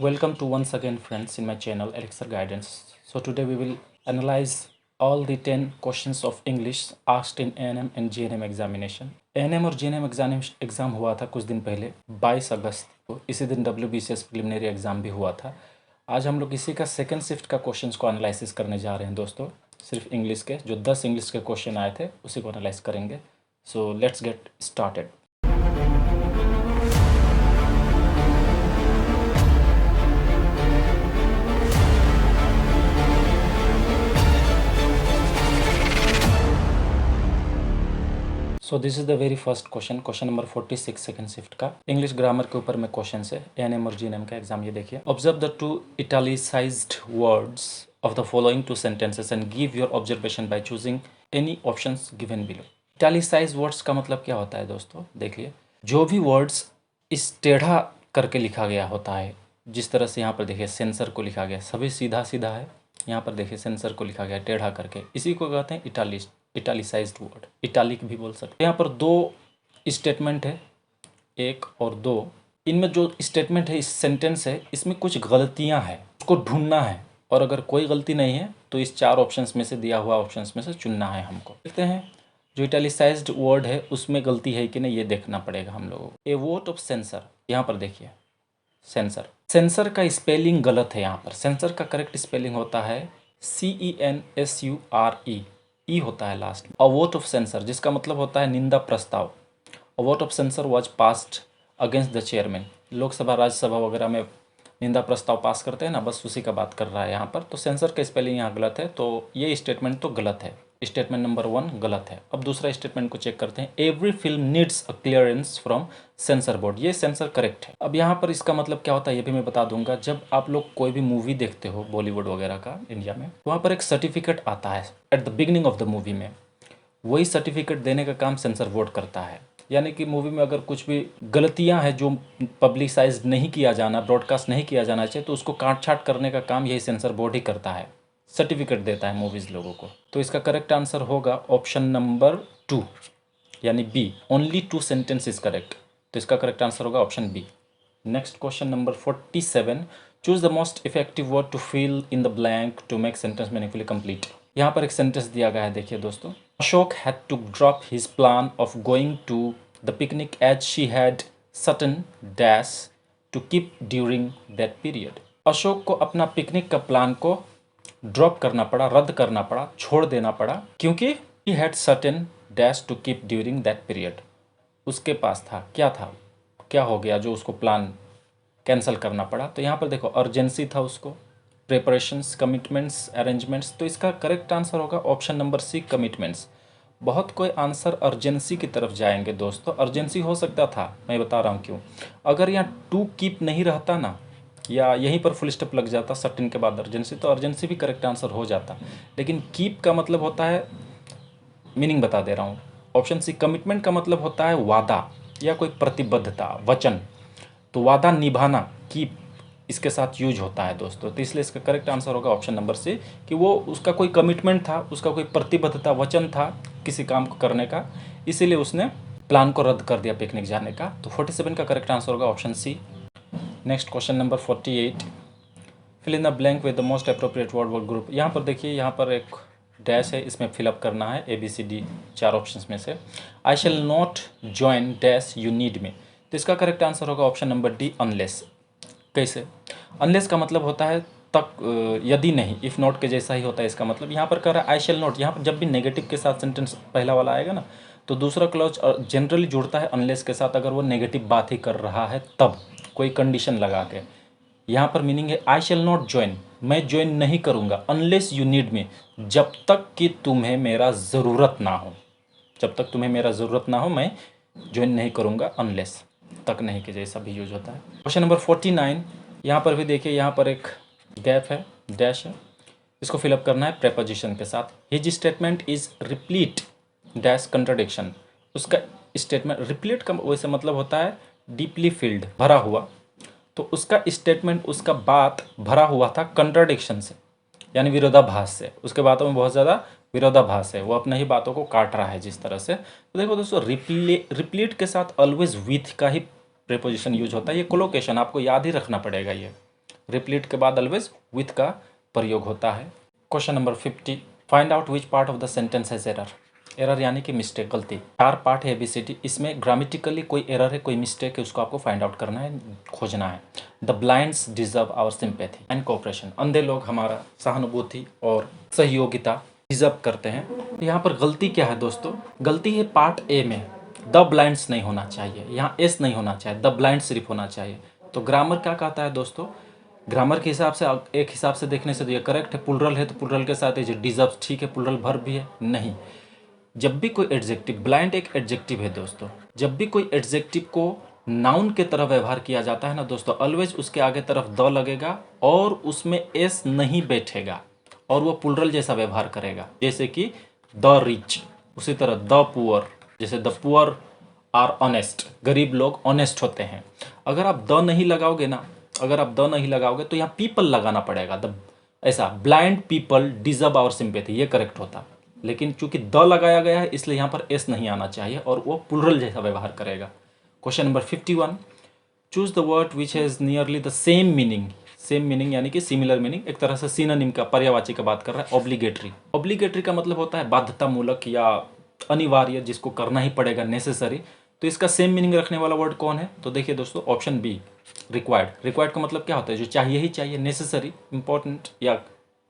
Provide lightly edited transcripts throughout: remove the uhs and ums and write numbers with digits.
Welcome to once again friends in my channel Elixir Guidance. So today we will analyze all the 10 questions of English asked in ANM and GNM examination. ANM और GNM exam हुआ था कुछ दिन पहले 22 अगस्त को। इसी दिन WBCS preliminary exam भी हुआ था। आज हम लोग इसी का सेकेंड शिफ्ट का क्वेश्चंस को एनालिसिस करने जा रहे हैं दोस्तों। सिर्फ इंग्लिश के जो 10 इंग्लिश के क्वेश्चन आए थे उसी को एनालाइज करेंगे। So let's get started. So this is the very first question number 46 second shift का इंग्लिश ग्रामर के ऊपर में क्वेश्चन है। एएनएम और जीएनएम का एग्जाम। ये देखिए, observe the two italicised words of the following two sentences and give your observation by choosing any options given below. Italicised words का मतलब क्या होता है दोस्तों? देखिए, जो भी वर्ड्स इस टेढ़ा करके लिखा गया होता है, जिस तरह से यहाँ पर देखिए सेंसर को लिखा गया, सभी सीधा सीधा है। यहाँ पर देखिए सेंसर को लिखा गया टेढ़ा करके, इसी को कहते हैं इटैलिसाइज्ड वर्ड, इटैलिक भी बोल सकते हैं। यहाँ पर दो स्टेटमेंट है, एक और दो। इनमें जो स्टेटमेंट है, इस सेंटेंस है, इसमें कुछ गलतियाँ हैं, उसको ढूंढना है। और अगर कोई गलती नहीं है तो इस चार ऑप्शंस में से, दिया हुआ ऑप्शंस में से चुनना है हमको। देखते हैं जो इटैलिसाइज्ड वर्ड है उसमें गलती है कि नहीं, ये देखना पड़ेगा हम लोगों को। ए वोट ऑफ सेंसर, यहाँ पर देखिए सेंसर, सेंसर का स्पेलिंग गलत है। यहाँ पर सेंसर का करेक्ट स्पेलिंग होता है CENSURE, ई होता है लास्ट में। अ वोट ऑफ सेंसर, जिसका मतलब होता है निंदा प्रस्ताव। A vote of sensor was passed against the chairman. Lok Sabha Rajya Sabha वगैरह में निंदा प्रस्ताव पास करते हैं ना, बस उसी का बात कर रहा है यहाँ पर। तो सेंसर का स्पेलिंग यहाँ गलत है, तो ये स्टेटमेंट तो गलत है। स्टेटमेंट नंबर 1 गलत है। अब दूसरा स्टेटमेंट को चेक करते हैं। Every film needs a clearance from sensor board, ये सेंसर करेक्ट है। अब यहाँ पर इसका मतलब क्या होता है ये भी मैं बता दूंगा। जब आप लोग कोई भी मूवी देखते हो बॉलीवुड वगैरह का इंडिया में, वहाँ पर एक सर्टिफिकेट आता है at the beginning of the movie में। वही सर्टिफिकेट देने का काम सेंसर बोर्ड करता है। यानी कि मूवी में अगर कुछ भी गलतियां हैं जो पब्लिसाइज नहीं किया जाना, ब्रॉडकास्ट नहीं किया जाना चाहिए, तो उसको काट छाट करने का काम यही सेंसर बोर्ड ही करता है, सर्टिफिकेट देता है मूवीज़ लोगों को। तो इसका करेक्ट आंसर होगा ऑप्शन नंबर 2 यानी B. Only 2 sentence is correct, तो इसका करेक्ट आंसर होगा option B. Next question number 47, choose the most effective word to fill in the blank to make sentence meaningfully complete. यहाँ पर एक sentence दिया गया है, देखिए दोस्तों। Ashok had to drop his plan of going to the picnic as she had certain dash to keep during that period. Ashok को अपना पिकनिक का प्लान को ड्रॉप करना पड़ा, रद्द करना पड़ा, छोड़ देना पड़ा, क्योंकि he had certain dash to keep during that period. उसके पास था, क्या था, क्या हो गया जो उसको प्लान कैंसिल करना पड़ा। तो यहाँ पर देखो अर्जेंसी था उसको, प्रिपरेशंस, कमिटमेंट्स, अरेंजमेंट्स। तो इसका करेक्ट आंसर होगा ऑप्शन नंबर सी, कमिटमेंट्स। बहुत कोई आंसर अर्जेंसी की तरफ जाएंगे दोस्तों। अर्जेंसी हो सकता था, मैं बता रहा हूँ क्यों। अगर यहाँ टू कीप नहीं रहता ना, या यहीं पर फुल स्टॉप लग जाता सर्टेन के बाद अर्जेंसी, तो अर्जेंसी भी करेक्ट आंसर हो जाता। लेकिन कीप का मतलब होता है, मीनिंग बता दे रहा हूँ, ऑप्शन सी। कमिटमेंट का मतलब होता है वादा या कोई प्रतिबद्धता, वचन। तो वादा निभाना, कीप, इसके साथ यूज होता है दोस्तों। तो इसलिए इसका करेक्ट आंसर होगा ऑप्शन नंबर सी, कि वो उसका कोई कमिटमेंट था, उसका कोई प्रतिबद्धता, वचन था किसी काम को करने का, इसीलिए उसने प्लान को रद्द कर दिया पिकनिक जाने का। तो 47 का करेक्ट आंसर होगा option C. Next question number 48, fill in the blank with the most appropriate word word group. यहाँ पर देखिए, यहाँ पर एक डैश है, इसमें फिलअप करना है ABCD 4 ऑप्शंस में से। I shall not join dash you need me. तो इसका करेक्ट आंसर होगा ऑप्शन नंबर डी, अनलेस। कैसे? अनलेस का मतलब होता है तक, यदि नहीं, इफ़ नॉट के जैसा ही होता है इसका मतलब। यहाँ पर कह रहा है आई शैल नॉट। यहाँ पर जब भी नेगेटिव के साथ सेंटेंस पहला वाला आएगा ना, तो दूसरा क्लॉज जनरली जुड़ता है अनलेस के साथ, अगर वो नेगेटिव बात ही कर रहा है तब, कोई कंडीशन लगा के। यहाँ पर मीनिंग है आई शैल नॉट ज्वाइन, मैं ज्वाइन नहीं करूँगा, अनलेस यू नीड मी, जब तक कि तुम्हें मेरा ज़रूरत ना हो। जब तक तुम्हें मेरा ज़रूरत ना हो मैं ज्वाइन नहीं करूँगा, अनलेस, तक नहीं के जैसा भी यूज होता है। क्वेश्चन नंबर 49, यहाँ पर भी देखिए, यहाँ पर एक गैप है, डैश है, इसको फिलअप करना है प्रेपोजिशन के साथ। His statement is replete dash contradiction. उसका स्टेटमेंट, रिप्लीट का वैसे मतलब होता है डीपली फिल्ड, भरा हुआ। तो उसका स्टेटमेंट, उसका बात भरा हुआ था कंट्राडिक्शन से, यानी विरोधाभास से। उसके बातों में बहुत ज़्यादा विरोधाभास है, वो अपने ही बातों को काट रहा है जिस तरह से। तो देखो दोस्तों, रिप्लीट के साथ ऑलवेज विथ का ही प्रीपोजिशन यूज होता है। ये कोलोकेशन आपको याद ही रखना पड़ेगा। ये रिप्लीट के बाद ऑलवेज विथ का प्रयोग होता है। Question number 50, find out which part of the sentence has error. Error यानी कि मिस्टेक, गलती। 4 पार्ट है ABCD, इसमें ग्रामेटिकली कोई एरर है, कोई मिस्टेक है, उसको आपको फाइंड आउट करना है, खोजना है। The blinds deserve our sympathy and cooperation. अंधे लोग हमारा सहानुभूति और सहयोगिता डिजर्व करते हैं। तो यहाँ पर गलती क्या है दोस्तों? गलती है पार्ट ए में, द ब्लाइंड्स नहीं होना चाहिए, यहाँ एस नहीं होना चाहिए, द ब्लाइंड सिर्फ होना चाहिए। तो ग्रामर क्या कहता है दोस्तों? ग्रामर के हिसाब से, एक हिसाब से देखने से तो ये करेक्ट है, प्लुरल है तो प्लुरल के साथ ये डिजर्व, ठीक है, प्लुरल वर्ब भी है। नहीं, जब भी कोई एडजेक्टिव, ब्लाइंड एक एडजेक्टिव है दोस्तों, जब भी कोई एडजेक्टिव को नाउन के तरह व्यवहार किया जाता है ना दोस्तों, ऑलवेज उसके आगे तरफ द लगेगा और उसमें एस नहीं बैठेगा और वो प्लुरल जैसा व्यवहार करेगा। जैसे कि द रिच, उसी तरह द पुअर, जैसे द पुअर आर ऑनेस्ट, गरीब लोग ऑनेस्ट होते हैं। अगर आप द नहीं लगाओगे ना, अगर आप द नहीं लगाओगे तो यहाँ पीपल लगाना पड़ेगा। द ऐसा blind people deserve our sympathy, ये करेक्ट होता। लेकिन चूंकि द लगाया गया है इसलिए यहाँ पर एस नहीं आना चाहिए और वो प्लुरल जैसा व्यवहार करेगा। Question number 51, choose the word which has nearly the same meaning. Same meaning यानी कि सिमिलर मीनिंग, एक तरह से सिनोनिम का, पर्यायवाची का बात कर रहा है। ऑब्लिगेटरी, ऑब्लिगेटरी का मतलब होता है बाध्यतामूलक या अनिवार्य, जिसको करना ही पड़ेगा, नेसेसरी। तो इसका सेम मीनिंग रखने वाला वर्ड कौन है? तो देखिए दोस्तों, ऑप्शन बी, रिक्वायर्ड। रिक्वायर्ड का मतलब क्या होता है? जो चाहिए ही चाहिए, नेसेसरी, इंपॉर्टेंट या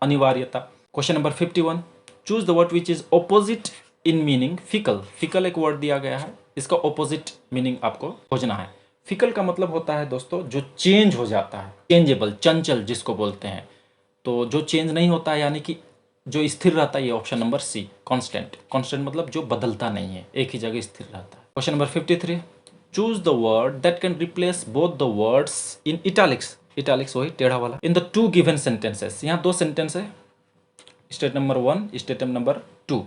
अनिवार्यता। Question number 51, choose the word which is opposite in meaning. Fickle, fickle एक वर्ड दिया गया है, इसका ऑपोजिट मीनिंग आपको खोजना है। फिकल का मतलब होता है दोस्तों जो चेंज हो जाता है, चेंजेबल, चंचल जिसको बोलते हैं। तो जो चेंज नहीं होता है यानी कि जो स्थिर रहता है, ये option number C, constant. Constant मतलब जो बदलता नहीं है, एक ही जगह स्थिर रहता है। Question number 53, choose the word that can replace both the words in italics. Italics वही टेढ़ा वाला। In the 2 given sentences. यहाँ 2 सेंटेंस है, स्टेटमेंट नंबर 1, स्टेटमेंट नंबर 2।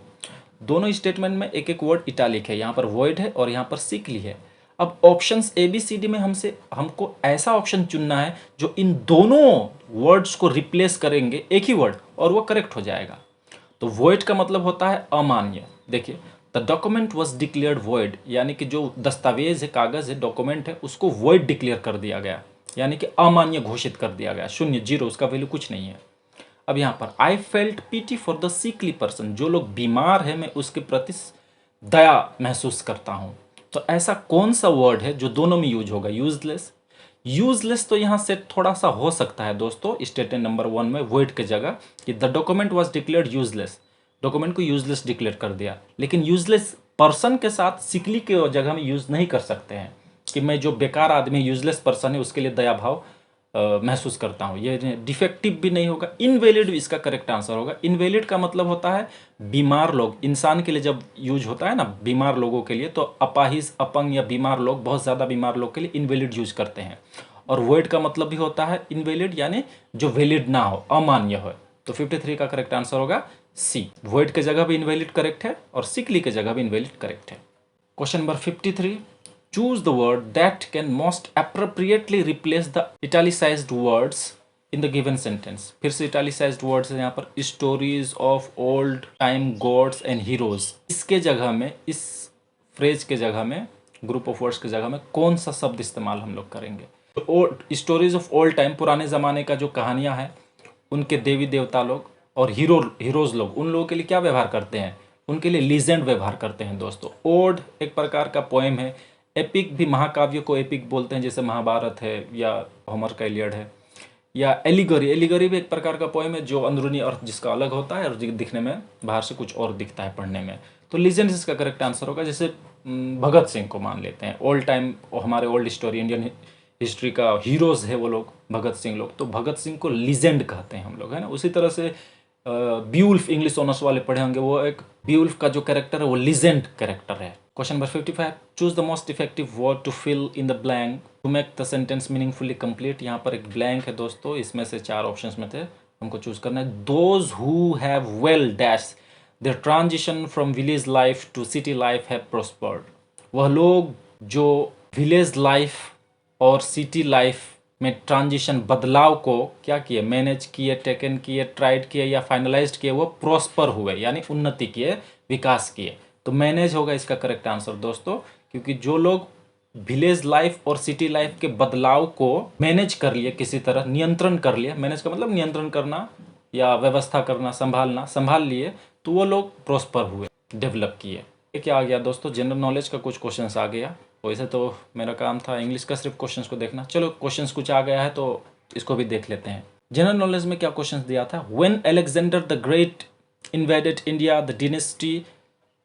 दोनों स्टेटमेंट में एक एक वर्ड इटैलिक है, यहाँ पर वॉइड है और यहाँ पर सिकली है। अब ऑप्शंस ABCD में हमको ऐसा ऑप्शन चुनना है जो इन दोनों वर्ड्स को रिप्लेस करेंगे, एक ही वर्ड, और वो करेक्ट हो जाएगा। तो वॉइड का मतलब होता है अमान्य। देखिए, the document was declared void, यानी कि जो दस्तावेज है, कागज है, डॉक्यूमेंट है, उसको वॉइड डिक्लेयर कर दिया गया, यानी कि अमान्य घोषित कर दिया गया, शून्य, जीरो, उसका वैल्यू कुछ नहीं है। अब यहाँ पर I felt pity for the sickly person, जो लोग बीमार है मैं उसके प्रति दया महसूस करता हूँ। तो ऐसा कौन सा वर्ड है जो दोनों में यूज होगा? यूजलेस। यूजलेस तो यहाँ से थोड़ा सा हो सकता है दोस्तों, स्टेटमेंट नंबर 1 में वॉइड के जगह कि the document was declared useless, document को यूजलेस डिक्लेयर कर दिया। लेकिन यूजलेस पर्सन के साथ सिकली के जगह में यूज नहीं कर सकते हैं कि मैं जो बेकार आदमी, यूजलेस पर्सन है, उसके लिए दया भाव महसूस करता हूँ। ये डिफेक्टिव भी नहीं होगा, इनवैलिड भी इसका करेक्ट आंसर होगा। इनवैलिड का मतलब होता है बीमार लोग, इंसान के लिए जब यूज होता है ना, बीमार लोगों के लिए, तो अपाहिज, अपंग या बीमार लोग, बहुत ज़्यादा बीमार लोग के लिए इनवैलिड यूज करते हैं। और वॉइड का मतलब भी होता है इनवैलिड, यानी जो वैलिड ना हो, अमान्य हो। तो 53 का करेक्ट आंसर होगा सी। वॉइड के जगह भी इनवैलिड करेक्ट है और सिकली के जगह भी इनवैलिड करेक्ट है। Question number 53, choose the word that can most appropriately replace the italicized words in the given sentence। फिर से italicized words है यहाँ पर, stories of old time gods and heroes। इसके जगह में, इस फ्रेज के जगह में, ग्रुप ऑफ वर्ड्स के जगह में कौन सा शब्द इस्तेमाल हम लोग करेंगे? स्टोरीज ऑफ ओल्ड टाइम, पुराने ज़माने का जो कहानियाँ हैं, उनके देवी देवता लोग और हीरोज लोग, उन लोगों के लिए क्या व्यवहार करते हैं? उनके लिए लीजेंड व्यवहार करते हैं दोस्तों। ओड एक प्रकार का पोएम है। एपिक भी, महाकाव्य को एपिक बोलते हैं, जैसे महाभारत है या होमर का इलियड है। या एलिगरी, एलिगरी भी एक प्रकार का पोएम है जो अंदरूनी अर्थ जिसका अलग होता है और दिखने में बाहर से कुछ और दिखता है पढ़ने में। तो लीजेंड इसका करेक्ट आंसर होगा। जैसे भगत सिंह को मान लेते हैं, ओल्ड टाइम, हमारे ओल्ड स्टोरी, इंडियन हिस्ट्री का हीरोज है वो लोग, भगत सिंह लोग, तो भगत सिंह को लीजेंड कहते हैं हम लोग, है ना। उसी तरह से बीवुल्फ, इंग्लिश ऑनर्स वाले पढ़े होंगे, वो एक बीवुल्फ का जो कैरेक्टर है वो लीजेंड कैरेक्टर है। Question number 55, choose the most effective word to fill in the blank to make the sentence meaningfully complete. यहाँ पर एक ब्लैंक है दोस्तों, इसमें से 4 ऑप्शंस में थे, हमको चूज करना है। Those who have well dash their transition from village life to city life have prospered. वह लोग जो विलेज लाइफ और सिटी लाइफ में ट्रांजिशन, बदलाव को क्या किए? मैनेज किए, टेकन किए, ट्राइड किए या फाइनलाइज्ड किए, वो प्रॉस्पर हुए, यानी उन्नति किए, विकास किए। तो मैनेज होगा इसका करेक्ट आंसर दोस्तों, क्योंकि जो लोग विलेज लाइफ और सिटी लाइफ के बदलाव को मैनेज कर लिए, किसी तरह नियंत्रण कर लिए। मैनेज का मतलब नियंत्रण करना या व्यवस्था करना, संभाल लिए, तो वो लोग प्रॉस्पर हुए, डेवलप किए। ये क्या आ गया दोस्तों, जनरल नॉलेज का कुछ क्वेश्चंस आ गया। वैसे तो मेरा काम था इंग्लिश का सिर्फ क्वेश्चंस को देखना। चलो क्वेश्चंस कुछ आ गया है तो इसको भी देख लेते हैं। जनरल नॉलेज में क्या क्वेश्चंस दिया था, when Alexander the great invaded India the dynasty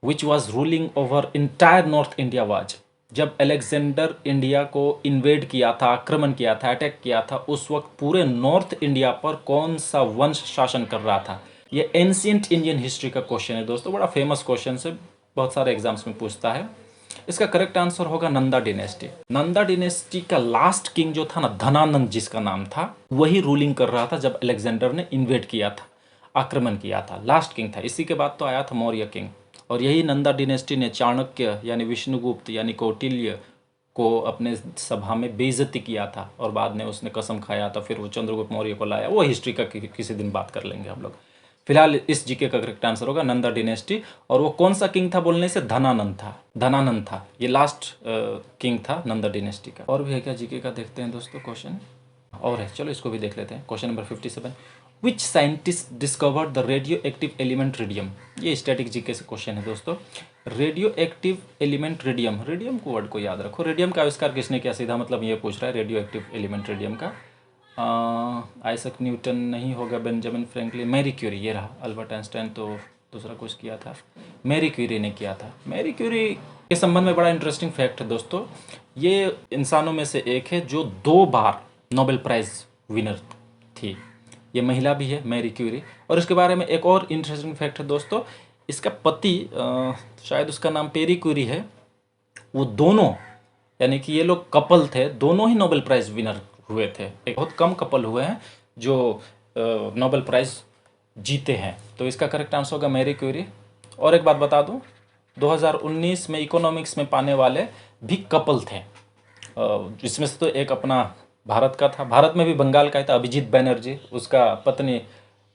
which was ruling over entire north India was. जब अलेक्जेंडर इंडिया को इन्वेड किया था, आक्रमण किया था, अटैक किया था, उस वक्त पूरे नॉर्थ इंडिया पर कौन सा वंश शासन कर रहा था। ये एंशिएंट इंडियन हिस्ट्री का क्वेश्चन है दोस्तों, बड़ा फेमस क्वेश्चन है, बहुत सारे एग्जाम्स में पूछता है। इसका करेक्ट आंसर होगा नंदा डिनेस्टी। नंदा डिनेस्टी का लास्ट किंग जो था ना, धनानंद जिसका नाम था, वही रूलिंग कर रहा था जब अलेक्जेंडर ने इन्वेड किया था, आक्रमण किया था। लास्ट किंग था। इसी के बाद तो आया था मौर्य किंग। और यही नंदा डिनेस्टी ने चाणक्य यानी विष्णुगुप्त यानी कौटिल्य को अपने सभा में बेइज्जती किया था, और बाद में उसने कसम खाया था, फिर वो चंद्रगुप्त मौर्य को लाया। वो हिस्ट्री का किसी दिन बात कर लेंगे हम लोग। फिलहाल इस जीके का करेक्ट आंसर होगा नंदा डिनेस्टी। और वो कौन सा किंग था बोलने से, धनानंद था। ये लास्ट किंग था नंदा डिनेस्टी का। और भी है क्या जीके का, देखते हैं दोस्तों क्वेश्चन और है, चलो इसको भी देख लेते हैं। Question number 57, which scientist discovered the radio active element radium. ये स्टैटिक जीके से क्वेश्चन है दोस्तों। Radio active element radium, radium को वर्ड को याद रखो। रेडियम का आविष्कार किसने किया, सीधा मतलब ये पूछ रहा है रेडियो एक्टिव एलिमेंट रेडियम का। आइजैक न्यूटन नहीं होगा, बेंजामिन फ्रैंकलिन, मैरी क्यूरी, ये रहा। अल्बर्ट आइंस्टाइन तो दूसरा कुछ किया था, मैरी क्यूरी ने किया था। मैरी क्यूरी के संबंध में बड़ा इंटरेस्टिंग फैक्ट है दोस्तों, ये इंसानों में से एक है जो 2 बार नोबेल प्राइज विनर थी। ये महिला भी है मैरी क्यूरी। और इसके बारे में एक और इंटरेस्टिंग फैक्ट है दोस्तों, इसका पति शायद उसका नाम पेरी क्यूरी है, वो दोनों यानी कि ये लोग कपल थे, दोनों ही नोबेल प्राइज विनर हुए थे। एक बहुत कम कपल हुए हैं जो नोबेल प्राइज जीते हैं। तो इसका करेक्ट आंसर होगा मैरी क्यूरी। और एक बात बता दूं, 2019 में इकोनॉमिक्स में पाने वाले भी कपल थे, जिसमें से तो एक अपना भारत का था, भारत में भी बंगाल का ही था, अभिजीत बैनर्जी, उसका पत्नी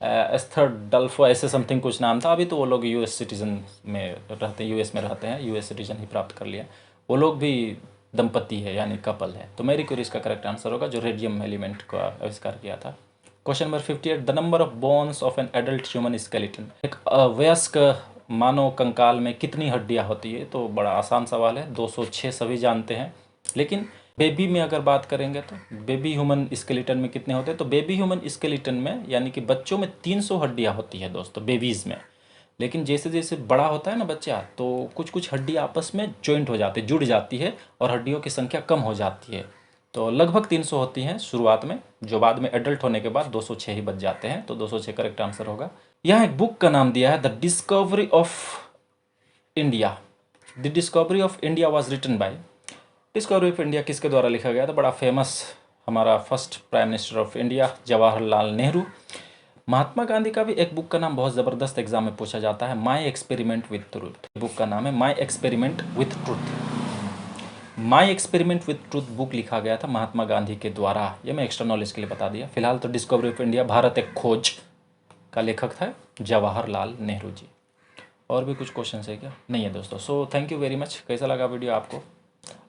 एस्थर डल्फो ऐसे समथिंग कुछ नाम था। अभी तो वो लोग यूएस सिटीजन में रहते हैं, यूएस में रहते हैं, यूएस सिटीजन ही प्राप्त कर लिया। वो लोग भी दंपति है यानी कपल है। तो मैरी क्यूरी इसका करेक्ट आंसर होगा, जो रेडियम एलिमेंट का आविष्कार किया था। Question number 58, the number of bones of an adult human skeleton. एक वयस्क मानव कंकाल में कितनी हड्डियां होती है, तो बड़ा आसान सवाल है, 206 सभी जानते हैं। लेकिन बेबी में अगर बात करेंगे तो बेबी ह्यूमन स्केलेटन में कितने होते हैं, तो बेबी ह्यूमन स्केलेटन में यानी कि बच्चों में 300 हड्डियां होती है दोस्तों, बेबीज़ में। लेकिन जैसे जैसे बड़ा होता है ना बच्चा, तो कुछ कुछ हड्डी आपस में जॉइंट हो जाती है, जुड़ जाती है, और हड्डियों की संख्या कम हो जाती है। तो लगभग 300 होती हैं शुरुआत में, जो बाद में एडल्ट होने के बाद 206 ही बच जाते हैं। तो 206 करेक्ट आंसर होगा। यहाँ एक बुक का नाम दिया है, the discovery of India. The discovery of India was written by, discovery of India किसके द्वारा लिखा गया था, बड़ा फेमस हमारा first prime minister of India Jawaharlal Nehru. Mahatma Gandhi का भी एक बुक का नाम बहुत ज़बरदस्त एग्जाम में पूछा जाता है, my experiment with truth. Book का नाम है my experiment with truth. My experiment with truth book लिखा गया था महात्मा गांधी के द्वारा। ये मैं एक्स्ट्रा नॉलेज के लिए बता दिया। फिलहाल तो डिस्कवरी ऑफ इंडिया भारत एक खोज का लेखक था जवाहरलाल नेहरू जी। और भी कुछ क्वेश्चन है क्या, नहीं है दोस्तों। So thank you very much. कैसा लगा वीडियो आपको,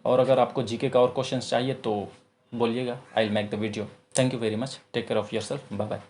और अगर आपको जीके का और क्वेश्चन चाहिए तो बोलिएगा, I will make the video. Thank you very much, take care of yourself, bye bye.